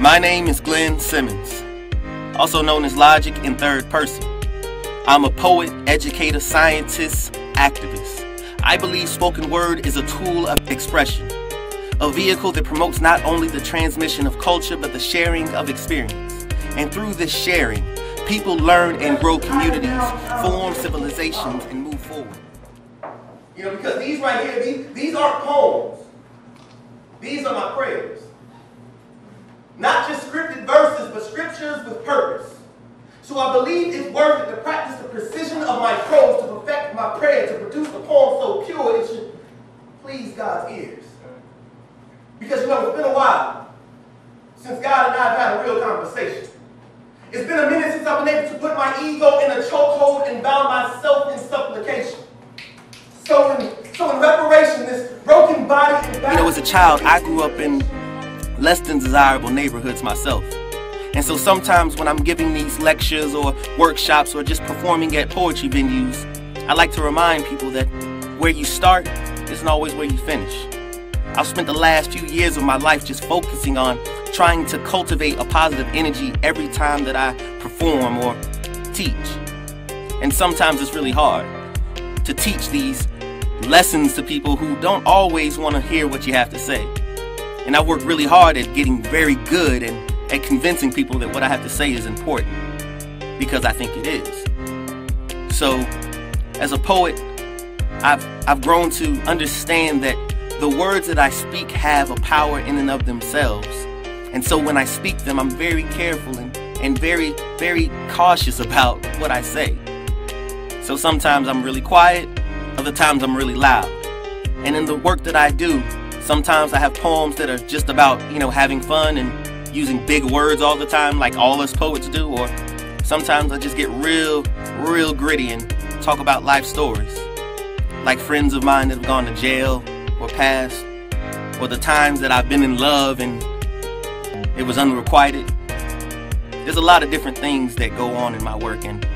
My name is Glenn Simmons, also known as Logic in third person. I'm a poet, educator, scientist, activist. I believe spoken word is a tool of expression, a vehicle that promotes not only the transmission of culture, but the sharing of experience. And through this sharing, people learn and grow communities, form civilizations, and move forward. You know, because these right here, these aren't poems. These are my prayers. Not just scripted verses, but scriptures with purpose. So I believe it's worth it to practice the precision of my prose to perfect my prayer, to produce a poem so pure it should please God's ears. Because you know, it's been a while since God and I have had a real conversation. It's been a minute since I've been able to put my ego in a chokehold and bound myself in supplication. So in reparation, this broken body and You know, as a child, I grew up in less than desirable neighborhoods myself. And so sometimes when I'm giving these lectures or workshops or just performing at poetry venues, I like to remind people that where you start isn't always where you finish. I've spent the last few years of my life just focusing on trying to cultivate a positive energy every time that I perform or teach. And sometimes it's really hard to teach these lessons to people who don't always want to hear what you have to say. And I work really hard at getting very good and at convincing people that what I have to say is important, because I think it is. So, as a poet, I've grown to understand that the words that I speak have a power in and of themselves. And so when I speak them, I'm very careful and very, very cautious about what I say. So sometimes I'm really quiet, other times I'm really loud. And in the work that I do, sometimes I have poems that are just about, you know, having fun and using big words all the time like all us poets do, or sometimes I just get real gritty and talk about life stories, like friends of mine that have gone to jail or passed, or the times that I've been in love and it was unrequited. There's a lot of different things that go on in my work, and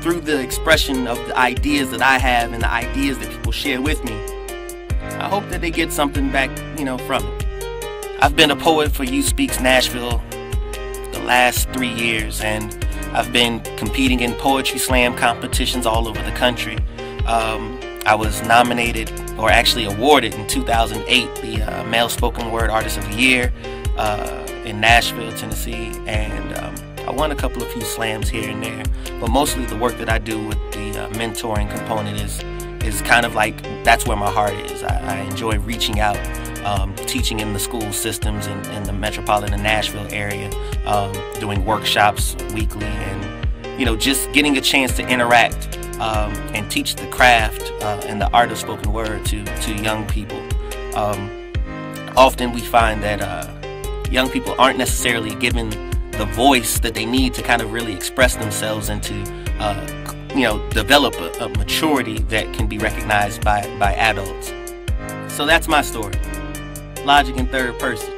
through the expression of the ideas that I have and the ideas that people share with me, I hope that they get something back, you know, from it. I've been a poet for Youth Speaks Nashville the last 3 years, and I've been competing in poetry slam competitions all over the country. I was nominated, or actually awarded in 2008, the Male Spoken Word Artist of the Year in Nashville, Tennessee, and I won a few slams here and there. But mostly the work that I do with the mentoring component is kind of like, that's where my heart is. I enjoy reaching out, teaching in the school systems in the metropolitan Nashville area, doing workshops weekly, and you know, just getting a chance to interact and teach the craft and the art of spoken word to young people. Often we find that young people aren't necessarily given the voice that they need to kind of really express themselves and to you know, develop a maturity that can be recognized by adults. So that's my story. Logic in third person.